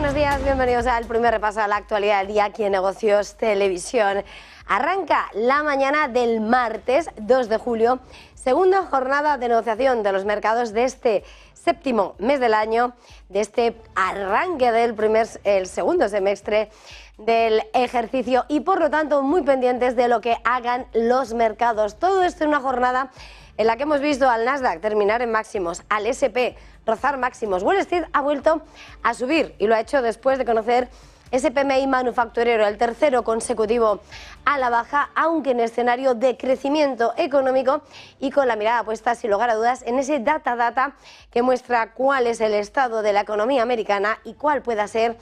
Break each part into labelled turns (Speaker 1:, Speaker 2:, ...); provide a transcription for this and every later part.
Speaker 1: buenos días, bienvenidos al primer repaso a la actualidad del día aquí en Negocios Televisión. Arranca la mañana del martes 2 de julio, segunda jornada de negociación de los mercados de este séptimo mes del año, de este arranque del segundo semestre del ejercicio y por lo tanto muy pendientes de lo que hagan los mercados. Todo esto en una jornada en la que hemos visto al Nasdaq terminar en máximos, al S&P rozar máximos. Wall Street ha vuelto a subir y lo ha hecho después de conocer ese PMI manufacturero, el tercero consecutivo a la baja, aunque en escenario de crecimiento económico y con la mirada puesta, sin lugar a dudas, en ese data que muestra cuál es el estado de la economía americana y cuál pueda ser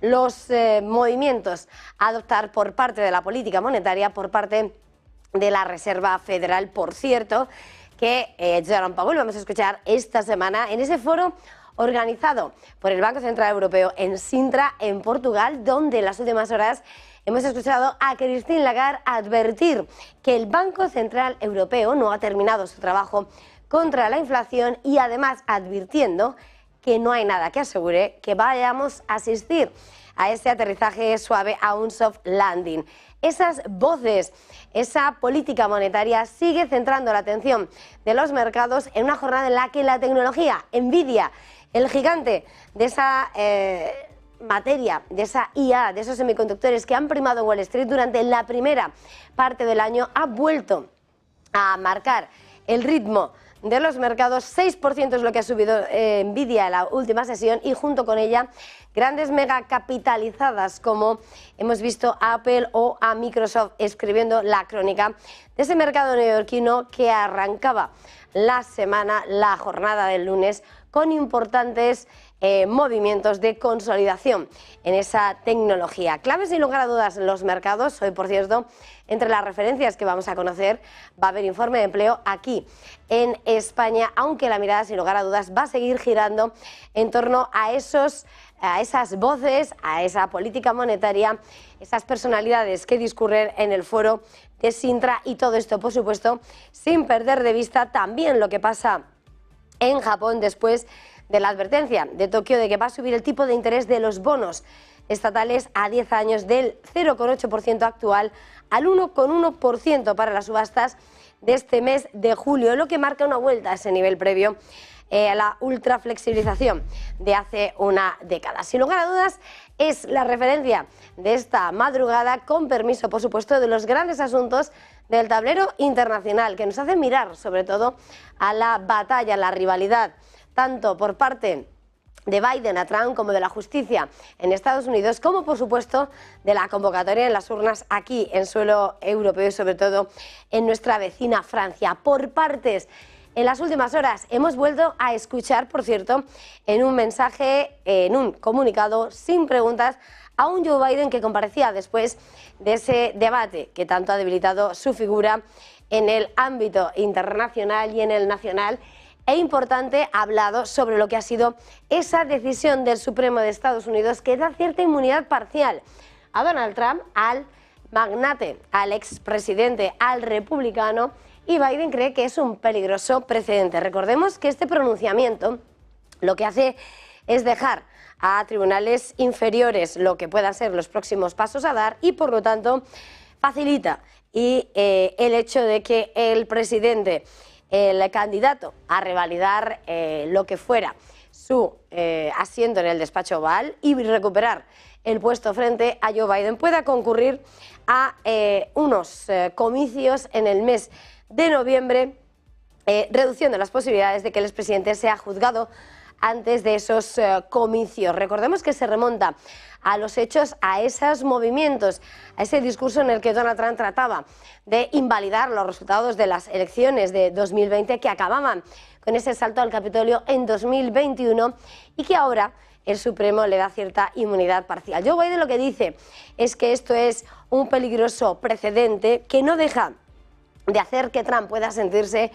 Speaker 1: los movimientos a adoptar por parte de la política monetaria, por parte de la Reserva Federal. Por cierto, que Jerome Powell vamos a escuchar esta semana en ese foro organizado por el Banco Central Europeo en Sintra, en Portugal, donde en las últimas horas hemos escuchado a Christine Lagarde advertir que el Banco Central Europeo no ha terminado su trabajo contra la inflación y además advirtiendo que no hay nada que asegure que vayamos a asistir a ese aterrizaje suave, a un soft landing. Esas voces, esa política monetaria sigue centrando la atención de los mercados en una jornada en la que la tecnología, Nvidia, el gigante de esa materia, de esa IA, de esos semiconductores que han primado Wall Street durante la primera parte del año, ha vuelto a marcar el ritmo de los mercados. 6% es lo que ha subido Nvidia en la última sesión y junto con ella grandes megacapitalizadas como hemos visto a Apple o a Microsoft, escribiendo la crónica de ese mercado neoyorquino que arrancaba la semana, la jornada del lunes, con importantes movimientos de consolidación en esa tecnología. Clave sin lugar a dudas los mercados. Hoy, por cierto, entre las referencias que vamos a conocer va a haber informe de empleo aquí en España, aunque la mirada sin lugar a dudas va a seguir girando en torno a esas voces, a esa política monetaria, esas personalidades que discurren en el foro de Sintra y todo esto, por supuesto, sin perder de vista también lo que pasa en Japón después de la advertencia de Tokio de que va a subir el tipo de interés de los bonos estatales a 10 años del 0,8% actual al 1,1% para las subastas de este mes de julio, lo que marca una vuelta a ese nivel previo a la ultraflexibilización de hace una década. Sin lugar a dudas, es la referencia de esta madrugada, con permiso, por supuesto, de los grandes asuntos del tablero internacional, que nos hace mirar, sobre todo, a la batalla, la rivalidad, tanto por parte de Biden a Trump como de la justicia en Estados Unidos, como por supuesto de la convocatoria en las urnas aquí en suelo europeo y sobre todo en nuestra vecina Francia. Por partes, en las últimas horas hemos vuelto a escuchar, por cierto, en un mensaje, en un comunicado sin preguntas, a un Joe Biden que comparecía después de ese debate que tanto ha debilitado su figura en el ámbito internacional y en el nacional. E importante, ha hablado sobre lo que ha sido esa decisión del Supremo de Estados Unidos que da cierta inmunidad parcial a Donald Trump, al magnate, al expresidente, al republicano, y Biden cree que es un peligroso precedente. Recordemos que este pronunciamiento lo que hace es dejar a tribunales inferiores lo que puedan ser los próximos pasos a dar y por lo tanto facilita el hecho de que el presidente, el candidato a revalidar lo que fuera su asiento en el despacho Oval y recuperar el puesto frente a Joe Biden, pueda concurrir a unos comicios en el mes de noviembre, reduciendo las posibilidades de que el expresidente sea juzgado antes de esos comicios. Recordemos que se remonta a los hechos, a esos movimientos, a ese discurso en el que Donald Trump trataba de invalidar los resultados de las elecciones de 2020 que acababan con ese salto al Capitolio en 2021 y que ahora el Supremo le da cierta inmunidad parcial. Joe Biden lo que dice es que esto es un peligroso precedente que no deja de hacer que Trump pueda sentirse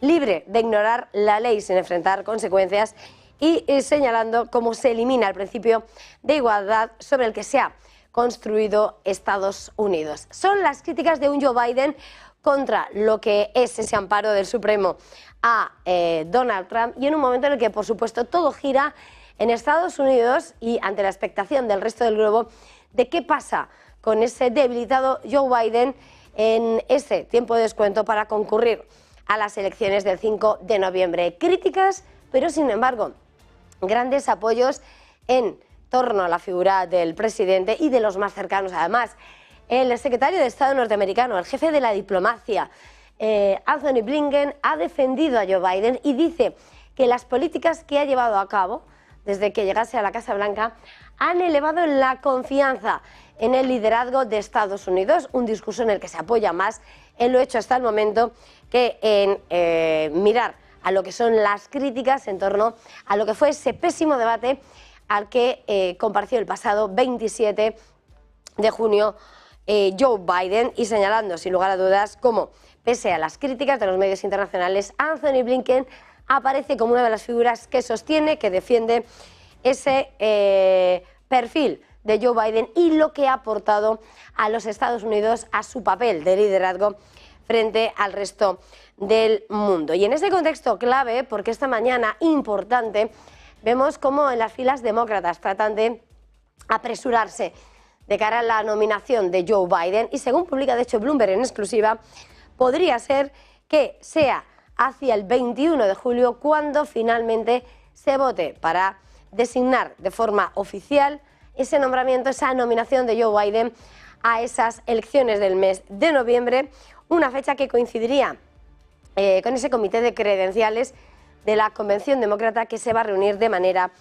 Speaker 1: libre de ignorar la ley sin enfrentar consecuencias y señalando cómo se elimina el principio de igualdad sobre el que se ha construido Estados Unidos. Son las críticas de un Joe Biden contra lo que es ese amparo del Supremo a Donald Trump y en un momento en el que, por supuesto, todo gira en Estados Unidos y ante la expectación del resto del globo de qué pasa con ese debilitado Joe Biden en ese tiempo de descuento para concurrir a las elecciones del 5 de noviembre. Críticas, pero sin embargo, grandes apoyos en torno a la figura del presidente y de los más cercanos. Además, el secretario de Estado norteamericano, el jefe de la diplomacia, Anthony Blinken, ha defendido a Joe Biden y dice que las políticas que ha llevado a cabo desde que llegase a la Casa Blanca han elevado la confianza en el liderazgo de Estados Unidos, un discurso en el que se apoya más en lo hecho hasta el momento que en mirar a lo que son las críticas en torno a lo que fue ese pésimo debate al que compareció el pasado 27 de junio Joe Biden, y señalando sin lugar a dudas cómo, pese a las críticas de los medios internacionales, Anthony Blinken aparece como una de las figuras que sostiene, que defiende ese perfil de Joe Biden y lo que ha aportado a los Estados Unidos, a su papel de liderazgo frente al resto del mundo. Y en ese contexto clave, porque esta mañana importante, vemos cómo en las filas demócratas tratan de apresurarse de cara a la nominación de Joe Biden, y según publica de hecho Bloomberg en exclusiva, podría ser que sea hacia el 21 de julio cuando finalmente se vote para designar de forma oficial ese nombramiento, esa nominación de Joe Biden a esas elecciones del mes de noviembre, una fecha que coincidiría con ese comité de credenciales de la Convención Demócrata que se va a reunir de manera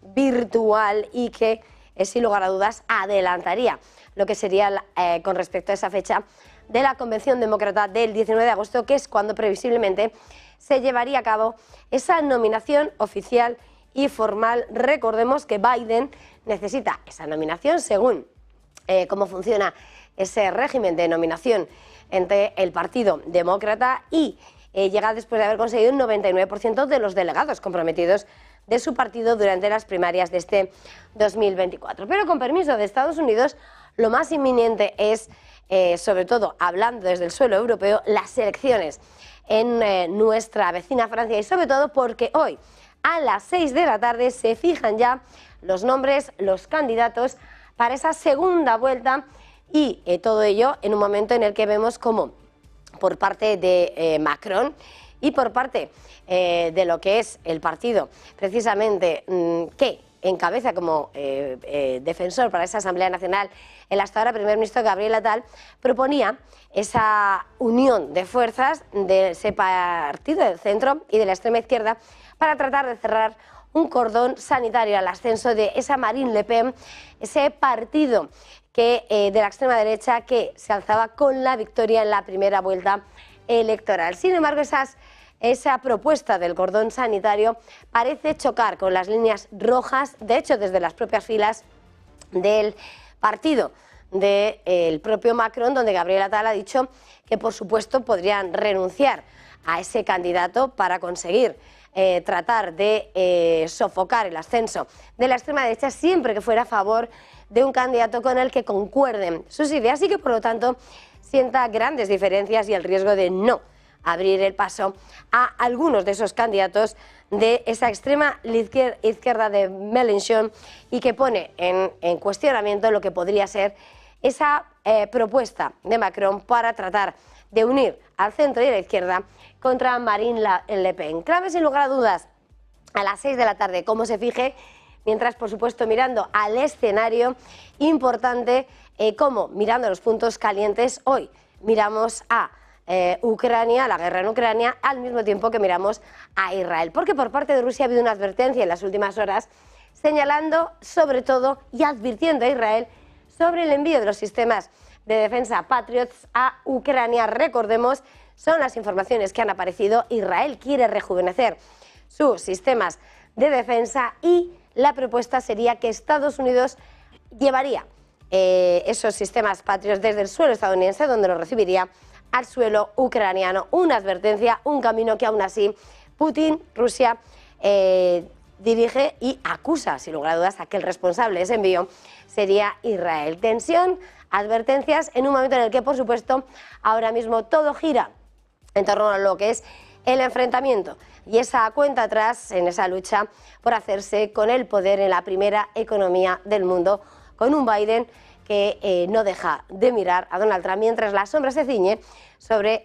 Speaker 1: virtual y que, sin lugar a dudas, adelantaría lo que sería con respecto a esa fecha de la Convención Demócrata del 19 de agosto, que es cuando previsiblemente se llevaría a cabo esa nominación oficial y formal. Recordemos que Biden necesita esa nominación según cómo funciona ese régimen de nominación entre el Partido Demócrata, y llega después de haber conseguido un 99% de los delegados comprometidos de su partido durante las primarias de este 2024. Pero con permiso de Estados Unidos, lo más inminente es, sobre todo hablando desde el suelo europeo, las elecciones en nuestra vecina Francia, y sobre todo porque hoy a las 6 de la tarde se fijan ya los nombres, los candidatos para esa segunda vuelta, y todo ello en un momento en el que vemos como por parte de Macron y por parte de lo que es el partido precisamente que encabeza como defensor para esa Asamblea Nacional el hasta ahora primer ministro Gabriel Attal, proponía esa unión de fuerzas de ese partido del centro y de la extrema izquierda para tratar de cerrar un cordón sanitario al ascenso de esa Marine Le Pen, ese partido que, de la extrema derecha, que se alzaba con la victoria en la primera vuelta electoral. Sin embargo, esa propuesta del cordón sanitario parece chocar con las líneas rojas, de hecho desde las propias filas del partido del propio Macron, donde Gabriel Attal ha dicho que por supuesto podrían renunciar a ese candidato para conseguir tratar de sofocar el ascenso de la extrema derecha, siempre que fuera a favor de un candidato con el que concuerden sus ideas, y que por lo tanto sienta grandes diferencias y el riesgo de no abrir el paso a algunos de esos candidatos de esa extrema izquierda de Mélenchon, y que pone en cuestionamiento lo que podría ser esa propuesta de Macron para tratar de unir al centro y a la izquierda contra Marine Le Pen. Clave sin lugar a dudas a las 6 de la tarde cómo se fije, mientras por supuesto mirando al escenario importante, como mirando los puntos calientes, hoy miramos a Ucrania, la guerra en Ucrania, al mismo tiempo que miramos a Israel, porque por parte de Rusia ha habido una advertencia en las últimas horas señalando sobre todo y advirtiendo a Israel sobre el envío de los sistemas de defensa Patriots a Ucrania. Recordemos, son las informaciones que han aparecido. Israel quiere rejuvenecer sus sistemas de defensa y la propuesta sería que Estados Unidos llevaría esos sistemas Patriots desde el suelo estadounidense, donde los recibiría, al suelo ucraniano. Una advertencia, un camino que aún así Putin, Rusia, dirige y acusa, sin lugar a dudas, a que el responsable de ese envío sería Israel. Tensión, advertencias, en un momento en el que, por supuesto, ahora mismo todo gira en torno a lo que es el enfrentamiento y esa cuenta atrás en esa lucha por hacerse con el poder en la primera economía del mundo, con un Biden que no deja de mirar a Donald Trump mientras la sombra se ciñe sobre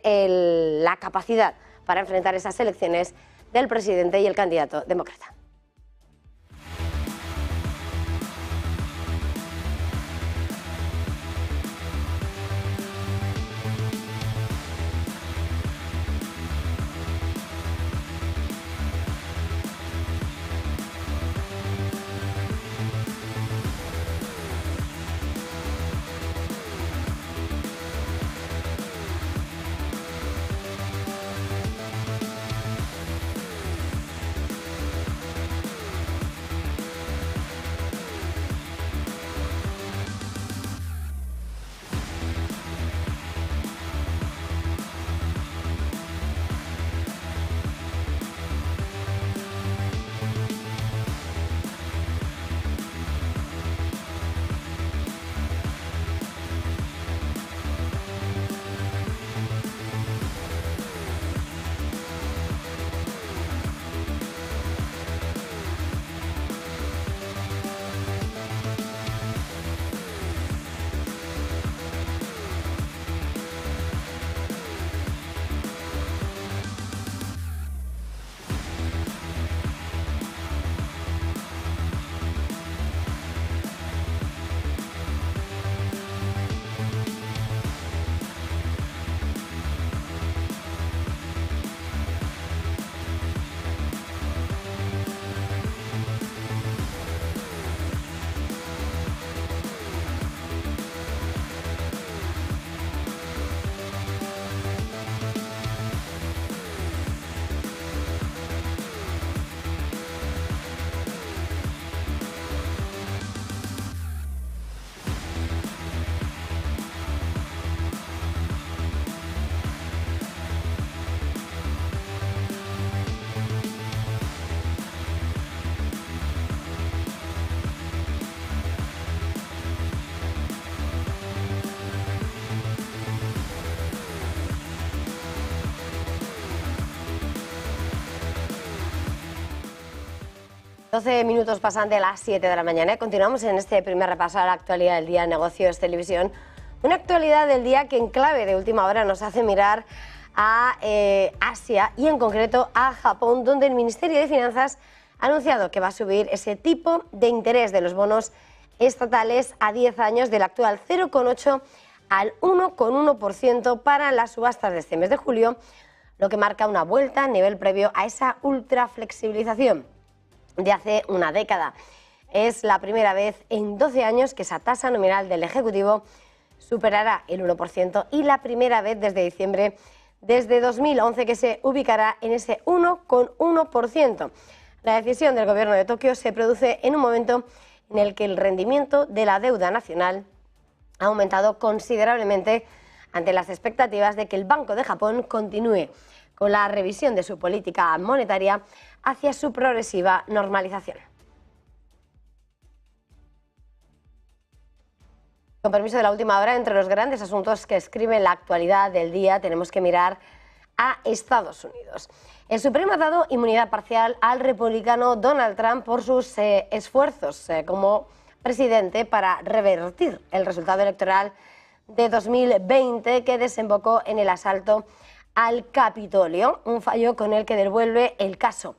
Speaker 1: la capacidad para enfrentar esas elecciones del presidente y el candidato demócrata. Doce minutos pasan de las 7 de la mañana. Continuamos en este primer repaso a la actualidad del día en Negocios Televisión. Una actualidad del día que en clave de última hora nos hace mirar a Asia y en concreto a Japón, donde el Ministerio de Finanzas ha anunciado que va a subir ese tipo de interés de los bonos estatales a 10 años del actual 0,8 al 1,1% para las subastas de este mes de julio, lo que marca una vuelta a nivel previo a esa ultraflexibilización de hace una década. Es la primera vez en 12 años que esa tasa nominal del Ejecutivo superará el 1% y la primera vez desde diciembre desde 2011 que se ubicará en ese 1,1%. La decisión del Gobierno de Tokio se produce en un momento en el que el rendimiento de la deuda nacional ha aumentado considerablemente ante las expectativas de que el Banco de Japón continúe con la revisión de su política monetaria hacia su progresiva normalización. Con permiso de la última hora, entre los grandes asuntos que escribe la actualidad del día, tenemos que mirar a Estados Unidos. El Supremo ha dado inmunidad parcial al republicano Donald Trump por sus esfuerzos como presidente para revertir el resultado electoral de 2020 que desembocó en el asalto al Capitolio, un fallo con el que devuelve el caso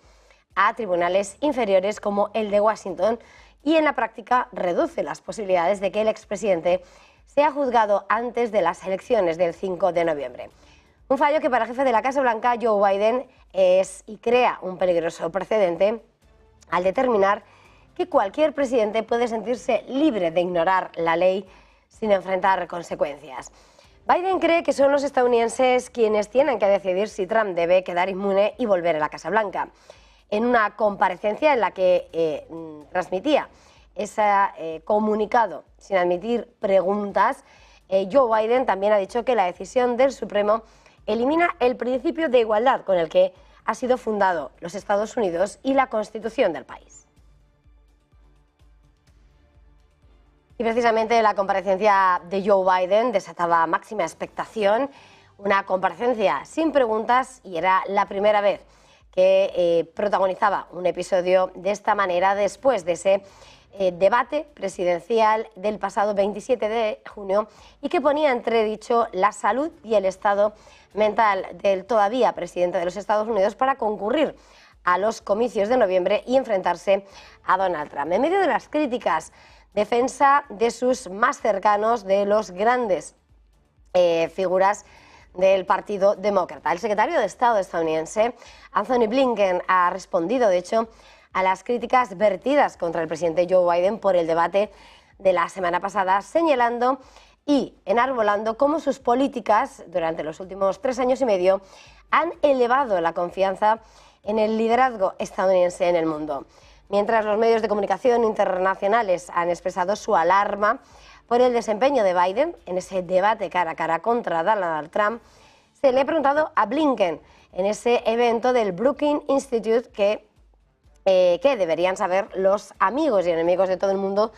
Speaker 1: a tribunales inferiores como el de Washington y en la práctica reduce las posibilidades de que el expresidente sea juzgado antes de las elecciones del 5 de noviembre. Un fallo que para el jefe de la Casa Blanca, Joe Biden, es y crea un peligroso precedente al determinar que cualquier presidente puede sentirse libre de ignorar la ley sin enfrentar consecuencias. Biden cree que son los estadounidenses quienes tienen que decidir si Trump debe quedar inmune y volver a la Casa Blanca. En una comparecencia en la que transmitía ese comunicado sin admitir preguntas, Joe Biden también ha dicho que la decisión del Supremo elimina el principio de igualdad con el que ha sido fundado los Estados Unidos y la Constitución del país. Y precisamente la comparecencia de Joe Biden desataba máxima expectación. una comparecencia sin preguntas y era la primera vez que protagonizaba un episodio de esta manera después de ese debate presidencial del pasado 27 de junio y que ponía entredicho la salud y el estado mental del todavía presidente de los Estados Unidos para concurrir a los comicios de noviembre y enfrentarse a Donald Trump. En medio de las críticas, defensa de sus más cercanos, de los grandes figuras del Partido Demócrata. El secretario de Estado estadounidense, Anthony Blinken, ha respondido, de hecho, a las críticas vertidas contra el presidente Joe Biden por el debate de la semana pasada, señalando y enarbolando cómo sus políticas durante los últimos 3 años y medio han elevado la confianza en el liderazgo estadounidense en el mundo. Mientras los medios de comunicación internacionales han expresado su alarma por el desempeño de Biden en ese debate cara a cara contra Donald Trump, se le ha preguntado a Blinken en ese evento del Brookings Institute que deberían saber los amigos y enemigos de todo el mundo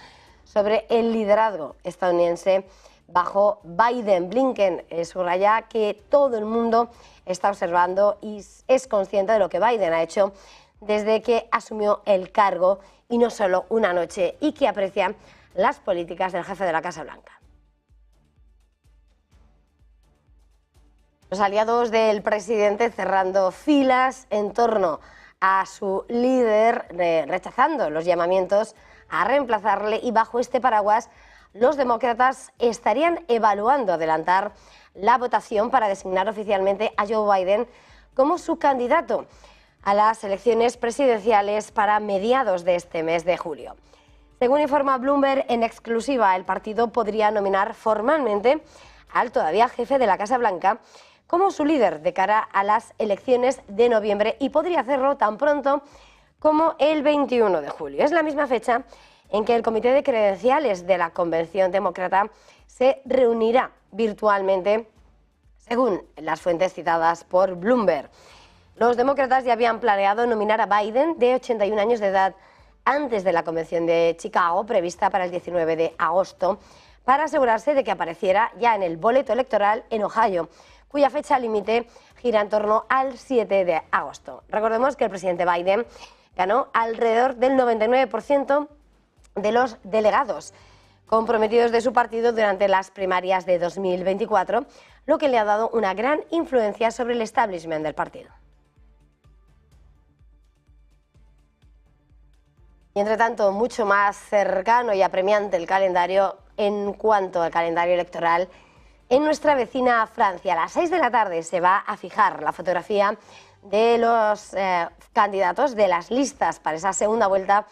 Speaker 1: sobre el liderazgo estadounidense bajo Biden. Blinken subraya que todo el mundo está observando y es consciente de lo que Biden ha hecho desde que asumió el cargo y no solo una noche, y que aprecia las políticas del jefe de la Casa Blanca. Los aliados del presidente cerrando filas en torno a su líder, rechazando los llamamientos a reemplazarle, y bajo este paraguas los demócratas estarían evaluando adelantar la votación para designar oficialmente a Joe Biden como su candidato a las elecciones presidenciales para mediados de este mes de julio. Según informa Bloomberg en exclusiva, el partido podría nominar formalmente al todavía jefe de la Casa Blanca como su líder de cara a las elecciones de noviembre, y podría hacerlo tan pronto como el 21 de julio. Es la misma fecha en que el Comité de Credenciales de la Convención Demócrata se reunirá virtualmente, según las fuentes citadas por Bloomberg. Los demócratas ya habían planeado nominar a Biden, de 81 años de edad, antes de la Convención de Chicago, prevista para el 19 de agosto, para asegurarse de que apareciera ya en el boleto electoral en Ohio, cuya fecha límite gira en torno al 7 de agosto. Recordemos que el presidente Biden ganó alrededor del 99% de los delegados comprometidos de su partido durante las primarias de 2024, lo que le ha dado una gran influencia sobre el establishment del partido. Y entre tanto, mucho más cercano y apremiante el calendario en cuanto al calendario electoral en nuestra vecina Francia. A las 6 de la tarde se va a fijar la fotografía de los candidatos de las listas para esa segunda vuelta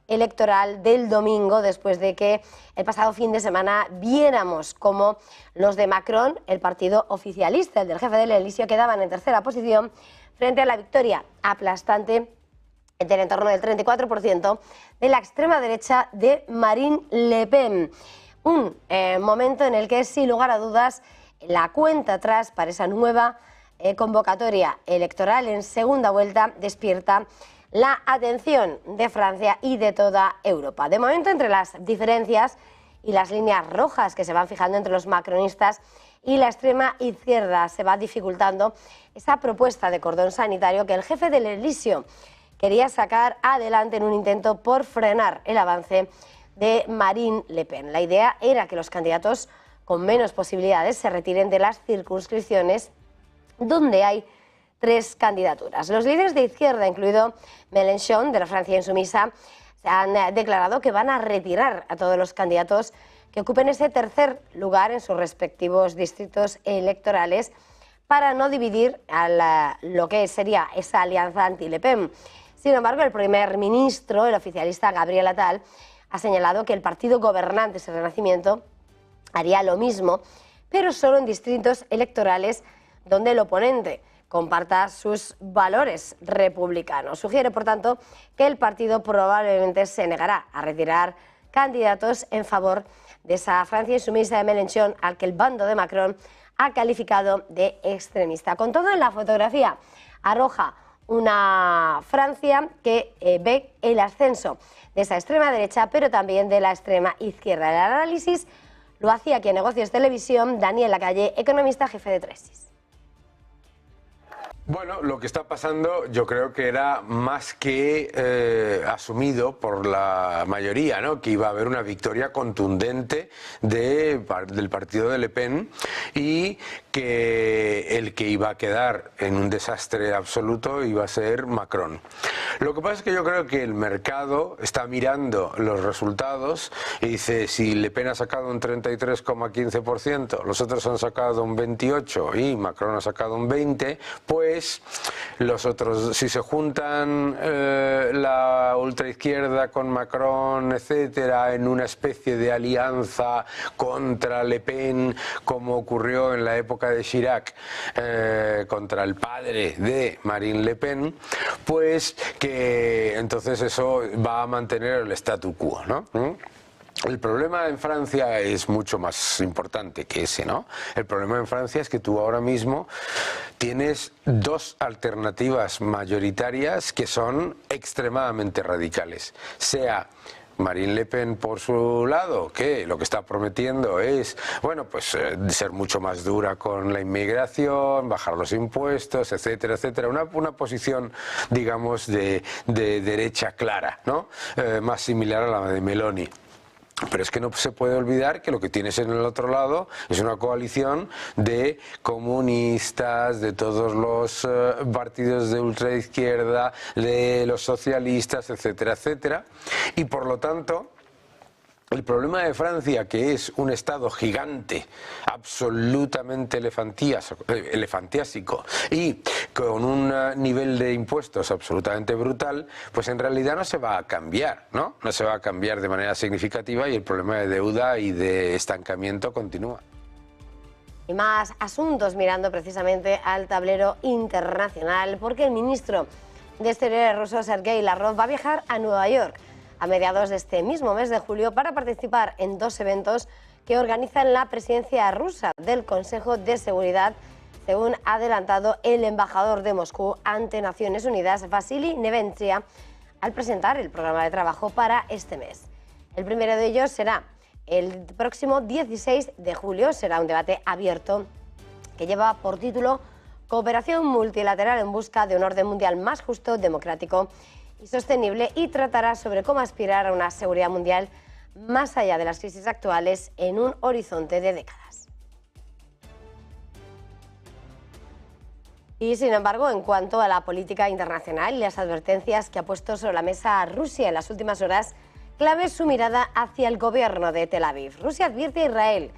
Speaker 1: electoral del domingo, después de que el pasado fin de semana viéramos cómo los de Macron, el partido oficialista, el del jefe del Elíseo, quedaban en tercera posición frente a la victoria aplastante del entorno del 34% de la extrema derecha de Marine Le Pen. Un momento en el que, sin lugar a dudas, la cuenta atrás para esa nueva convocatoria electoral en segunda vuelta despierta la atención de Francia y de toda Europa. De momento, entre las diferencias y las líneas rojas que se van fijando entre los macronistas y la extrema izquierda, se va dificultando esa propuesta de cordón sanitario que el jefe del Elíseo quería sacar adelante en un intento por frenar el avance de Marine Le Pen. La idea era que los candidatos con menos posibilidades se retiren de las circunscripciones donde hay 3 candidaturas. Los líderes de izquierda, incluido Mélenchon, de la Francia Insumisa, se han declarado que van a retirar a todos los candidatos que ocupen ese tercer lugar en sus respectivos distritos electorales para no dividir a lo que sería esa alianza anti-Le Pen. Sin embargo, el primer ministro, el oficialista Gabriel Attal, ha señalado que el partido gobernante, ese Renacimiento, haría lo mismo, pero solo en distritos electorales donde el oponente comparta sus valores republicanos. Sugiere, por tanto, que el partido probablemente se negará a retirar candidatos en favor de esa Francia insumisa de Mélenchon, al que el bando de Macron ha calificado de extremista. Con todo, en la fotografía arroja una Francia que ve el ascenso de esa extrema derecha, pero también de la extrema izquierda. El análisis lo hacía aquí en Negocios Televisión Daniel Lacalle, economista jefe de Tresis.
Speaker 2: Bueno, lo que está pasando yo creo que era más que asumido por la mayoría, ¿no? Que iba a haber una victoria contundente del partido de Le Pen y que el que iba a quedar en un desastre absoluto iba a ser Macron. Lo que pasa es que yo creo que el mercado está mirando los resultados y dice, si Le Pen ha sacado un 33,15%, los otros han sacado un 28% y Macron ha sacado un 20%, pues los otros, si se juntan la ultraizquierda con Macron, etcétera, en una especie de alianza contra Le Pen, como ocurrió en la época de Chirac, contra el padre de Marine Le Pen, pues que entonces eso va a mantener el statu quo, ¿no? El problema en Francia es mucho más importante que ese, ¿no? El problema en Francia es que tú ahora mismo tienes dos alternativas mayoritarias que son extremadamente radicales. Sea Marine Le Pen por su lado, que lo que está prometiendo es, bueno, pues ser mucho más dura con la inmigración, bajar los impuestos, etcétera, etcétera. Una posición, digamos, de derecha clara, ¿no? Más similar a la de Meloni. Pero es que no se puede olvidar que lo que tienes en el otro lado es una coalición de comunistas, de todos los partidos de ultraizquierda, de los socialistas, etcétera, etcétera. Y por lo tanto, el problema de Francia, que es un estado gigante, absolutamente elefantiásico y con un nivel de impuestos absolutamente brutal, pues en realidad no se va a cambiar, ¿no? No se va a cambiar de manera significativa y el problema de deuda y de estancamiento continúa.
Speaker 1: Y más asuntos mirando precisamente al tablero internacional, porque el ministro de Exteriores ruso, Sergei Lavrov, va a viajar a Nueva York a mediados de este mismo mes de julio para participar en dos eventos que organizan la presidencia rusa del Consejo de Seguridad, según ha adelantado el embajador de Moscú ante Naciones Unidas, Vasily Nevencia, al presentar el programa de trabajo para este mes. El primero de ellos será el próximo 16 de julio, será un debate abierto que lleva por título Cooperación multilateral en busca de un orden mundial más justo, democrático y sostenible, y tratará sobre cómo aspirar a una seguridad mundial más allá de las crisis actuales en un horizonte de décadas. Y sin embargo, en cuanto a la política internacional y las advertencias que ha puesto sobre la mesa Rusia en las últimas horas, clave su mirada hacia el gobierno de Tel Aviv. Rusia advierte a Israel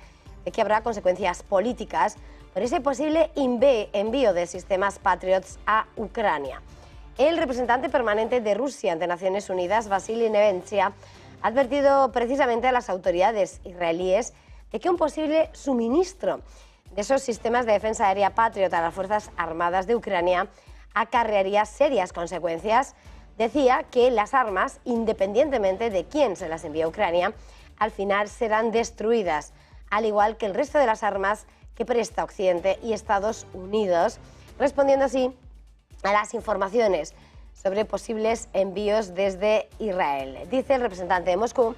Speaker 1: de que habrá consecuencias políticas por ese posible envío de sistemas Patriots a Ucrania. El representante permanente de Rusia ante Naciones Unidas, Vasily Nevencia, ha advertido precisamente a las autoridades israelíes de que un posible suministro de esos sistemas de defensa aérea Patriot a las Fuerzas Armadas de Ucrania acarrearía serias consecuencias. Decía que las armas, independientemente de quién se las envía a Ucrania, al final serán destruidas, al igual que el resto de las armas que presta Occidente y Estados Unidos, respondiendo así a las informaciones sobre posibles envíos desde Israel. Dice el representante de Moscú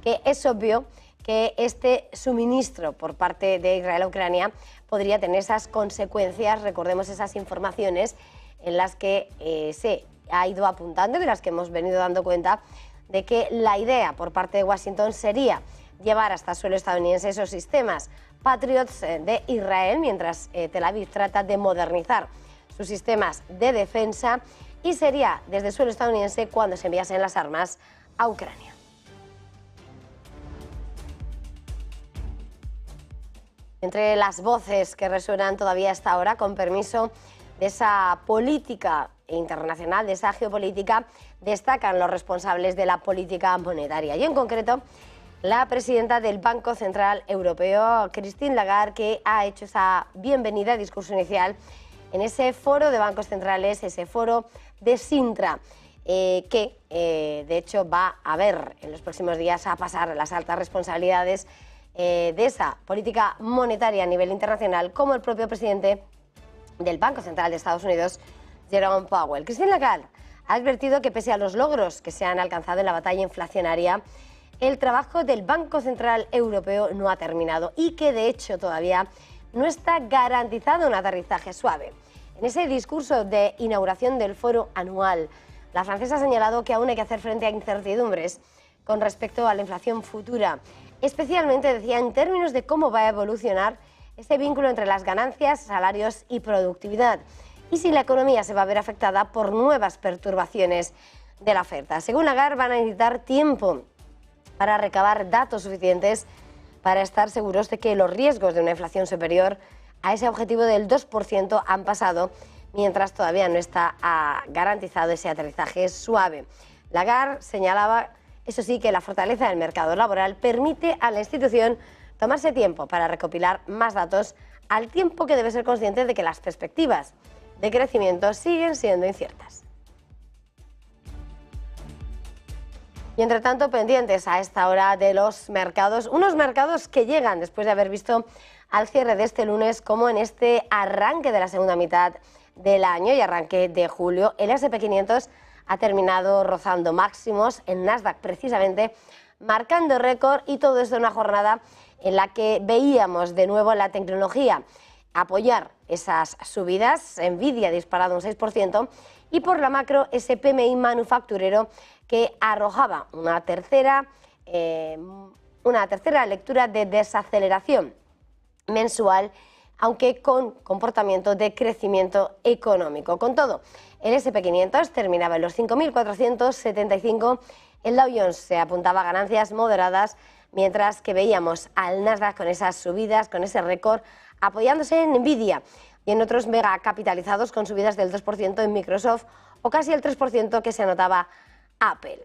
Speaker 1: que es obvio que este suministro por parte de Israel a Ucrania podría tener esas consecuencias. Recordemos esas informaciones en las que se ha ido apuntando y de las que hemos venido dando cuenta de que la idea por parte de Washington sería llevar hasta suelo estadounidense esos sistemas Patriots de Israel, mientras Tel Aviv trata de modernizar sus sistemas de defensa, y sería desde suelo estadounidense cuando se enviasen las armas a Ucrania. Entre las voces que resuenan todavía hasta ahora, con permiso de esa política internacional, de esa geopolítica, destacan los responsables de la política monetaria y en concreto la presidenta del Banco Central Europeo, Christine Lagarde, que ha hecho esa bienvenida discurso inicial en ese foro de bancos centrales, ese foro de Sintra, que de hecho va a ver en los próximos días a pasar las altas responsabilidades de esa política monetaria a nivel internacional, como el propio presidente del Banco Central de Estados Unidos, Jerome Powell. Christine Lagarde ha advertido que pese a los logros que se han alcanzado en la batalla inflacionaria, el trabajo del Banco Central Europeo no ha terminado y que de hecho todavía no está garantizado un aterrizaje suave. En ese discurso de inauguración del foro anual, la francesa ha señalado que aún hay que hacer frente a incertidumbres con respecto a la inflación futura, especialmente, decía, en términos de cómo va a evolucionar ese vínculo entre las ganancias, salarios y productividad, y si la economía se va a ver afectada por nuevas perturbaciones de la oferta. Según Lagarde, van a necesitar tiempo para recabar datos suficientes para estar seguros de que los riesgos de una inflación superior a ese objetivo del 2% han pasado, mientras todavía no está garantizado ese aterrizaje suave. Lagarde señalaba, eso sí, que la fortaleza del mercado laboral permite a la institución tomarse tiempo para recopilar más datos, al tiempo que debe ser consciente de que las perspectivas de crecimiento siguen siendo inciertas. Y entre tanto, pendientes a esta hora de los mercados, unos mercados que llegan después de haber visto al cierre de este lunes como en este arranque de la segunda mitad del año y arranque de julio, el S&P 500 ha terminado rozando máximos, el Nasdaq precisamente marcando récord, y todo esto en una jornada en la que veíamos de nuevo la tecnología apoyar esas subidas. Nvidia ha disparado un 6%, y por la macro ese PMI manufacturero que arrojaba una tercera lectura de desaceleración mensual, aunque con comportamiento de crecimiento económico. Con todo, el S&P 500 terminaba en los 5.475, el Dow Jones se apuntaba a ganancias moderadas, mientras que veíamos al Nasdaq con esas subidas, con ese récord, apoyándose en Nvidia y en otros megacapitalizados con subidas del 2% en Microsoft o casi el 3% que se anotaba Apple.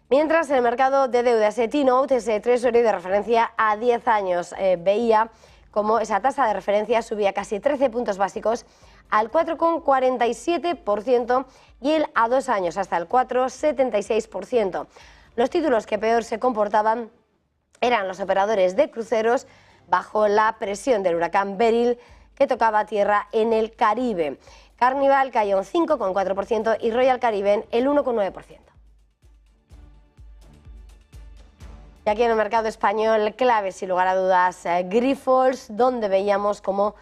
Speaker 1: Mientras en el mercado de deuda, ese T-Note, ese Treasury de referencia a 10 años, veía como esa tasa de referencia subía casi 13 puntos básicos al 4,47% y el a 2 años hasta el 4,76%. Los títulos que peor se comportaban eran los operadores de cruceros, bajo la presión del huracán Beryl que tocaba tierra en el Caribe. Carnival cayó un 5,4% y Royal Caribbean el 1,9%. Y aquí en el mercado español, clave sin lugar a dudas, Grifols, donde veíamos como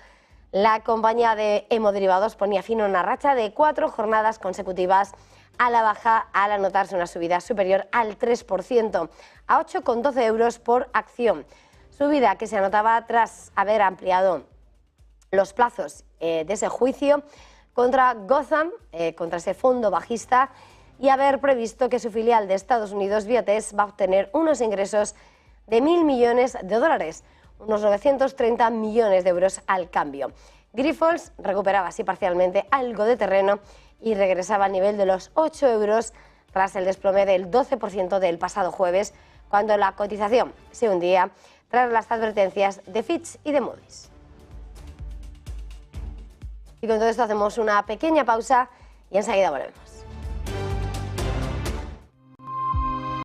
Speaker 1: la compañía de hemoderivados ponía fin a una racha de 4 jornadas consecutivas a la baja, al anotarse una subida superior al 3%, a 8,12 euros por acción. Subida que se anotaba tras haber ampliado los plazos de ese juicio contra Gotham, contra ese fondo bajista, y haber previsto que su filial de Estados Unidos, Biotest, va a obtener unos ingresos de 1.000 millones de dólares, unos 930 millones de euros al cambio. Grifols recuperaba así parcialmente algo de terreno y regresaba al nivel de los 8 euros tras el desplome del 12% del pasado jueves, cuando la cotización se hundía tras las advertencias de Fitch y de Moody's. Y con todo esto hacemos una pequeña pausa y enseguida volvemos.